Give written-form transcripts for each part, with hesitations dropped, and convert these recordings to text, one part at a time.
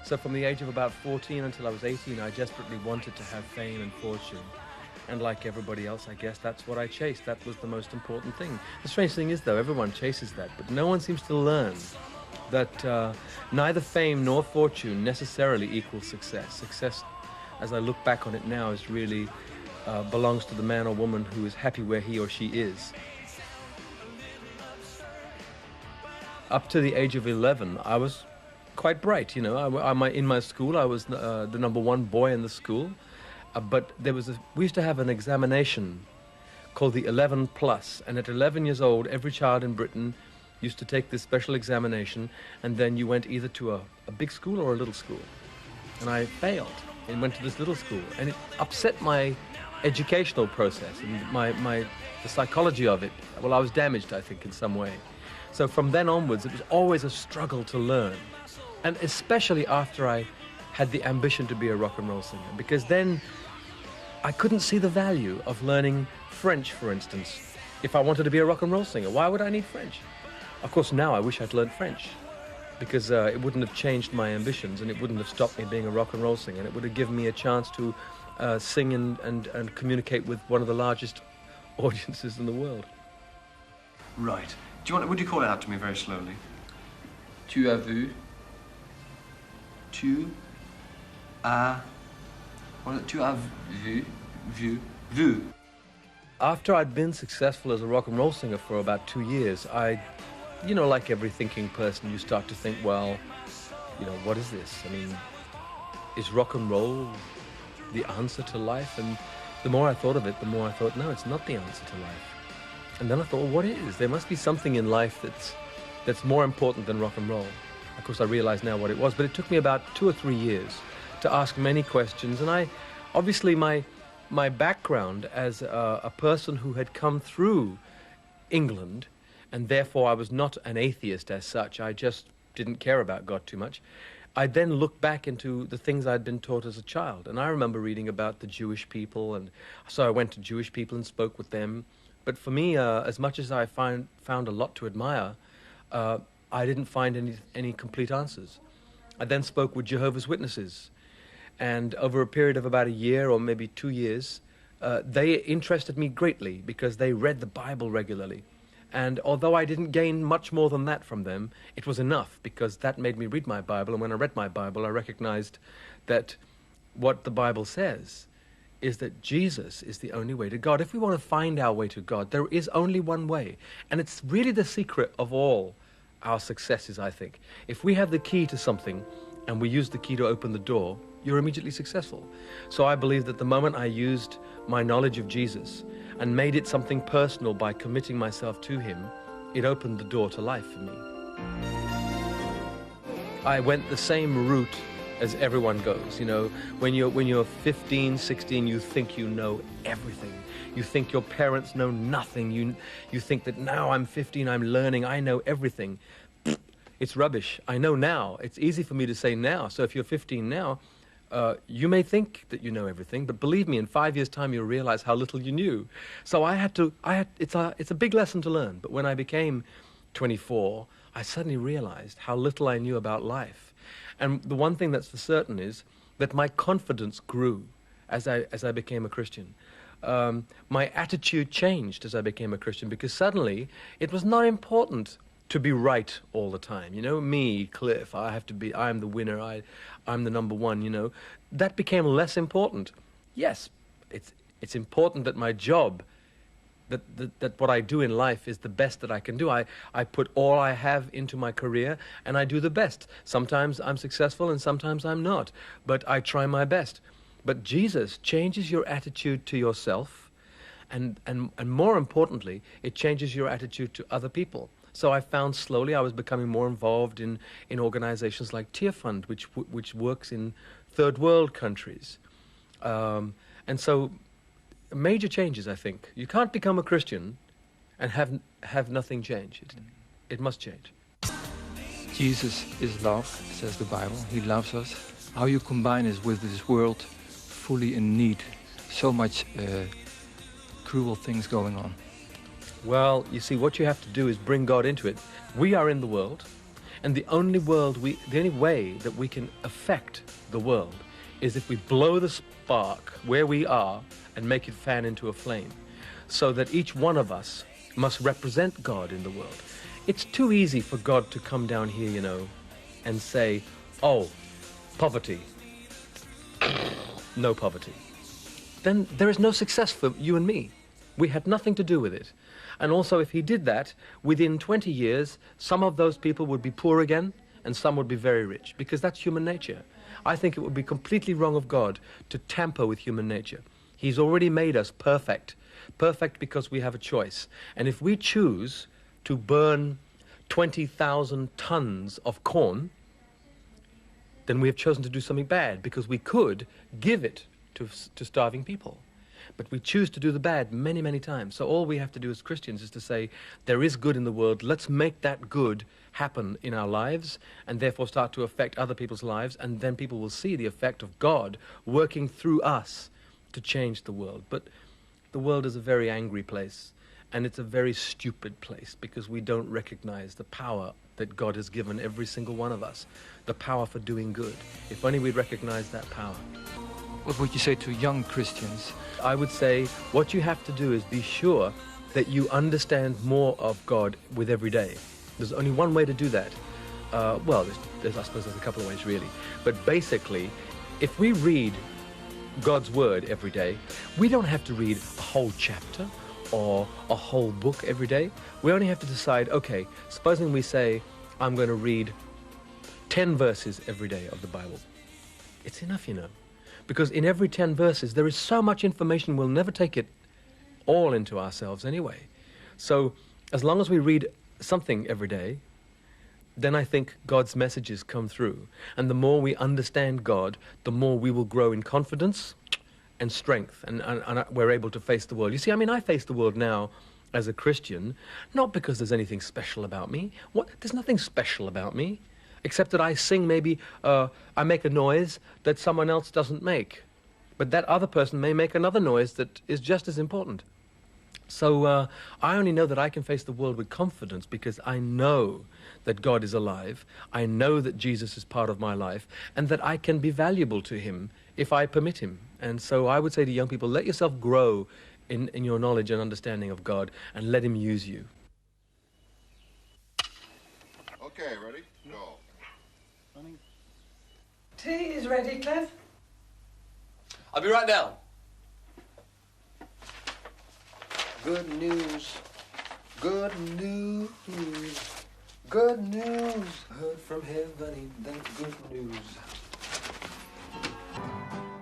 So from the age of about 14 until I was 18, I desperately wanted to have fame and fortune. And like everybody else, I guess that's what I chased. That was the most important thing. The strange thing is, though, everyone chases that, but no one seems to learn that neither fame nor fortune necessarily equals success. Success, as I look back on it now, is really belongs to the man or woman who is happy where he or she is. Up to the age of 11, I was quite bright. You know, in my school, I was the #1 boy in the school. But we used to have an examination called the 11 Plus, and at 11 years old, every child in Britain used to take this special examination, and then you went either to a big school or a little school. And I failed and went to this little school, and it upset my educational process and the psychology of it. Well, I was damaged, I think, in some way. So from then onwards, it was always a struggle to learn, and especially after I had the ambition to be a rock and roll singer, because then I couldn't see the value of learning French, for instance. If I wanted to be a rock and roll singer, why would I need French? Of course, now I wish I'd learned French, because it wouldn't have changed my ambitions, and it wouldn't have stopped me being a rock and roll singer, and it would have given me a chance to sing and communicate with one of the largest audiences in the world. Right. Would you call it out to me very slowly? Tu as vu? Tu as vu. After I'd been successful as a rock and roll singer for about 2 years, you know, like every thinking person, you start to think, well, you know, what is this? I mean, is rock and roll the answer to life? And the more I thought of it, the more I thought, no, it's not the answer to life. And then I thought, well, what is? There must be something in life that's more important than rock and roll. Of course, I realize now what it was, but it took me about 2 or 3 years to ask many questions. And obviously my background as a person who had come through England, and therefore I was not an atheist as such, I just didn't care about God too much. I then looked back into the things I'd been taught as a child, and I remember reading about the Jewish people, and so I went to Jewish people and spoke with them. But for me, as much as I found a lot to admire, I didn't find any complete answers. I then spoke with Jehovah's Witnesses, and over a period of about a year or maybe 2 years, they interested me greatly because they read the Bible regularly. And although I didn't gain much more than that from them, it was enough, because that made me read my Bible, and when I read my Bible, I recognized that what the Bible says is that Jesus is the only way to God. If we want to find our way to God, there is only one way, and it's really the secret of all our successes, I think. If we have the key to something and we use the key to open the door, you're immediately successful. So I believe that the moment I used my knowledge of Jesus and made it something personal by committing myself to him, it opened the door to life for me. I went the same route as everyone goes. You know, when you're 15, 16, you think you know everything. You think your parents know nothing. You think that now I'm 15, I'm learning, I know everything. It's rubbish. I know now. It's easy for me to say now. So if you're 15 now, you may think that you know everything, but believe me, in 5 years' time, you'll realize how little you knew. So it's a big lesson to learn. But when I became 24, I suddenly realized how little I knew about life. And the one thing that's for certain is that my confidence grew as I became a Christian. My attitude changed as I became a Christian, because suddenly it was not important to be right all the time. You know, me, Cliff, I'm the winner, I'm the #1, you know. That became less important. Yes, it's important that my job, that what I do in life is the best that I can do. I put all I have into my career, and I do the best. Sometimes I'm successful and sometimes I'm not, but I try my best. But Jesus changes your attitude to yourself, and more importantly, it changes your attitude to other people. So I found slowly I was becoming more involved in organizations like Tear Fund, which works in third world countries. And so major changes, I think. You can't become a Christian and have nothing change. It must change. Jesus is love, says the Bible. He loves us. How you combine this with this world fully in need, so much cruel things going on. Well, you see, what you have to do is bring God into it. We are in the world, And the only way that we can affect the world is if we blow the spark where we are and make it fan into a flame, so that each one of us must represent God in the world. It's too easy for God to come down here, you know, and say, oh, poverty, no poverty. Then there is no success for you and me. We had nothing to do with it. And also, if he did that, within 20 years, some of those people would be poor again, and some would be very rich, because that's human nature. I think it would be completely wrong of God to tamper with human nature. He's already made us perfect. Perfect because we have a choice. And if we choose to burn 20,000 tons of corn, then we have chosen to do something bad, because we could give it to starving people. But we choose to do the bad many, many times. So all we have to do as Christians is to say, there is good in the world, let's make that good happen in our lives, and therefore start to affect other people's lives, and then people will see the effect of God working through us to change the world. But the world is a very angry place, and it's a very stupid place, because we don't recognize the power that God has given every single one of us, the power for doing good. If only we'd recognize that power. What would you say to young Christians? I would say what you have to do is be sure that you understand more of God with every day. There's only one way to do that. Well, I suppose there's a couple of ways, really. But basically, if we read God's Word every day, we don't have to read a whole chapter or a whole book every day. We only have to decide, okay, supposing we say, I'm going to read 10 verses every day of the Bible. It's enough, you know. Because in every 10 verses, there is so much information, we'll never take it all into ourselves anyway. So as long as we read something every day, then I think God's messages come through. And the more we understand God, the more we will grow in confidence and strength, and we're able to face the world. You see, I mean, I face the world now as a Christian, not because there's anything special about me. There's nothing special about me, except that I sing maybe, I make a noise that someone else doesn't make. But that other person may make another noise that is just as important. So I only know that I can face the world with confidence because I know that God is alive. I know that Jesus is part of my life, and that I can be valuable to him if I permit him. And so I would say to young people, let yourself grow in your knowledge and understanding of God, and let him use you. Okay, ready? Go. Tea is ready, Clef. I'll be right down. Good news, good news, good news. Heard from heaven, that's good news.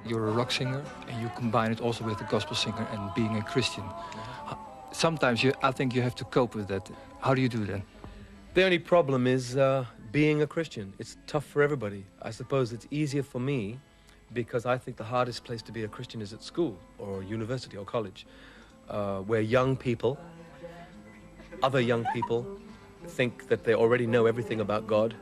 You're a rock singer, and you combine it also with the gospel singer and being a Christian. Sometimes I think you have to cope with that. How do you do that? The only problem is being a Christian. It's tough for everybody. I suppose it's easier for me because I think the hardest place to be a Christian is at school or university or college, where young people, other young people, think that they already know everything about God.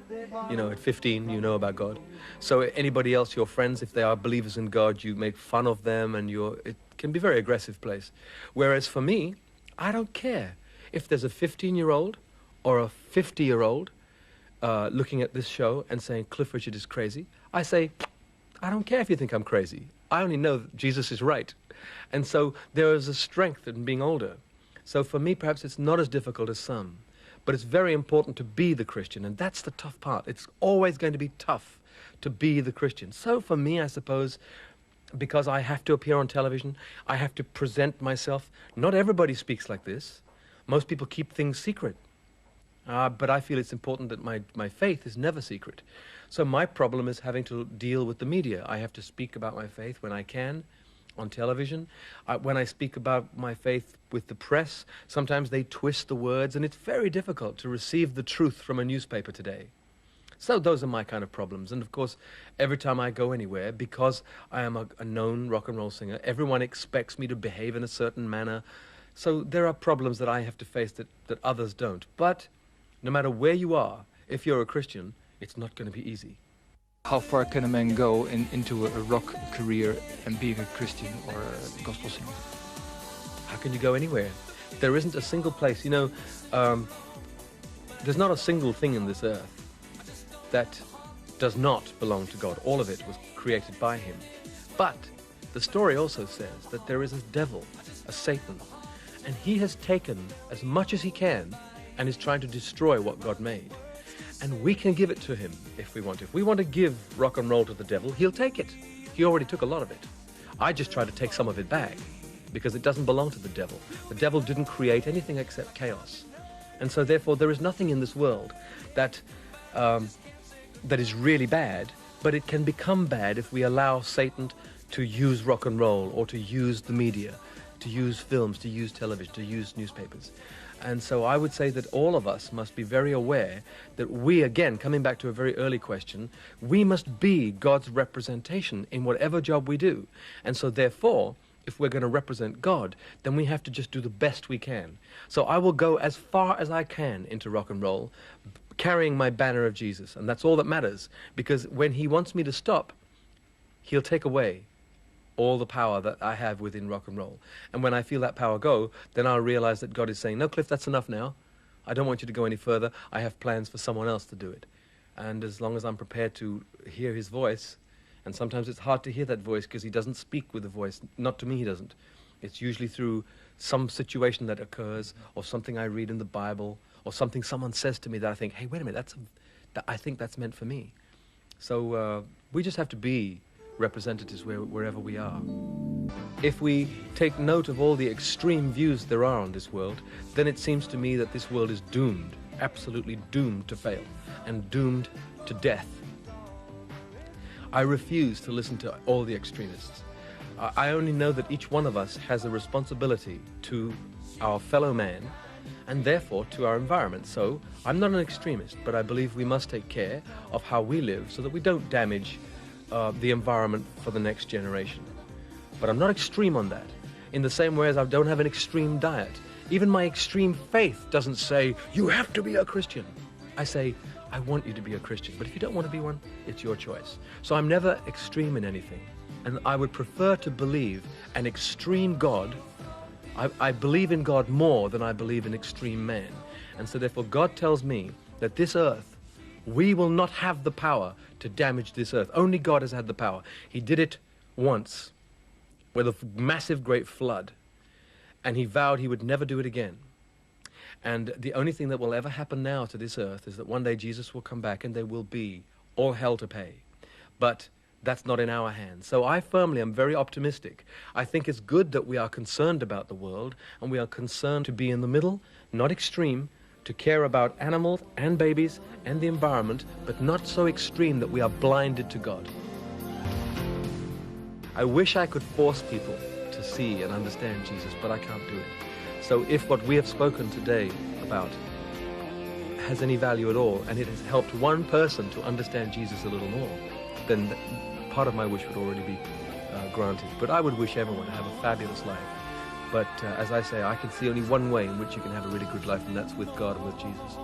You know, at 15, you know about God. So anybody else, your friends, if they are believers in God, you make fun of them, and it can be a very aggressive place. Whereas for me, I don't care if there's a 15-year-old or a 50-year-old looking at this show and saying Cliff Richard is crazy. I say, I don't care if you think I'm crazy. I only know that Jesus is right. And so there is a strength in being older. So for me, perhaps it's not as difficult as some. But it's very important to be the Christian, and that's the tough part. It's always going to be tough to be the Christian. So for me, I suppose, because I have to appear on television, I have to present myself. Not everybody speaks like this. Most people keep things secret. But I feel it's important that my faith is never secret. So my problem is having to deal with the media. I have to speak about my faith when I can on television. When I speak about my faith with the press, sometimes they twist the words, and it's very difficult to receive the truth from a newspaper today. So those are my kind of problems. And of course, every time I go anywhere, because I am a known rock and roll singer, everyone expects me to behave in a certain manner. So there are problems that I have to face that others don't. But no matter where you are, if you're a Christian, it's not going to be easy. How far can a man go into a rock career and being a Christian or a gospel singer? How can you go anywhere? There isn't a single place. You know, there's not a single thing in this earth that does not belong to God. All of it was created by him. But the story also says that there is a devil, a Satan, and he has taken as much as he can and is trying to destroy what God made. And we can give it to him if we want to. If we want to give rock and roll to the devil, he'll take it. He already took a lot of it. I just try to take some of it back because it doesn't belong to the devil. The devil didn't create anything except chaos. And so therefore there is nothing in this world that is really bad, but it can become bad if we allow Satan to use rock and roll or to use the media, to use films, to use television, to use newspapers. And so I would say that all of us must be very aware that we, again, coming back to a very early question, we must be God's representation in whatever job we do. And so therefore, if we're going to represent God, then we have to just do the best we can. So I will go as far as I can into rock and roll, carrying my banner of Jesus. And that's all that matters, because when he wants me to stop, he'll take away all the power that I have within rock and roll. And when I feel that power go, then I'll realize that God is saying, no, Cliff, that's enough now. I don't want you to go any further. I have plans for someone else to do it. And as long as I'm prepared to hear his voice, and sometimes it's hard to hear that voice because he doesn't speak with the voice. Not to me, he doesn't. It's usually through some situation that occurs, or something I read in the Bible, or something someone says to me that I think, hey, wait a minute, I think that's meant for me. So we just have to be representatives wherever we are. If we take note of all the extreme views there are on this world, then it seems to me that this world is doomed, absolutely doomed to fail, and doomed to death. I refuse to listen to all the extremists. I only know that each one of us has a responsibility to our fellow man, and therefore to our environment. So I'm not an extremist, but I believe we must take care of how we live so that we don't damage the environment for the next generation. But I'm not extreme on that, in the same way as I don't have an extreme diet. Even my extreme faith doesn't say, you have to be a Christian. I say, I want you to be a Christian, but if you don't want to be one, it's your choice. So I'm never extreme in anything. And I would prefer to believe an extreme God. I believe in God more than I believe in extreme man. And so therefore God tells me that this earth, we will not have the power to damage this earth. Only God has had the power. He did it once with a massive great flood, and he vowed he would never do it again. And the only thing that will ever happen now to this earth is that one day Jesus will come back and there will be all hell to pay. But that's not in our hands. So I firmly am very optimistic. I think it's good that we are concerned about the world, and we are concerned to be in the middle, not extreme, to care about animals and babies and the environment, but not so extreme that we are blinded to God. I wish I could force people to see and understand Jesus, but I can't do it. So if what we have spoken today about has any value at all, and it has helped one person to understand Jesus a little more, then part of my wish would already be granted. But I would wish everyone to have a fabulous life. But as I say, I can see only one way in which you can have a really good life, and that's with God and with Jesus.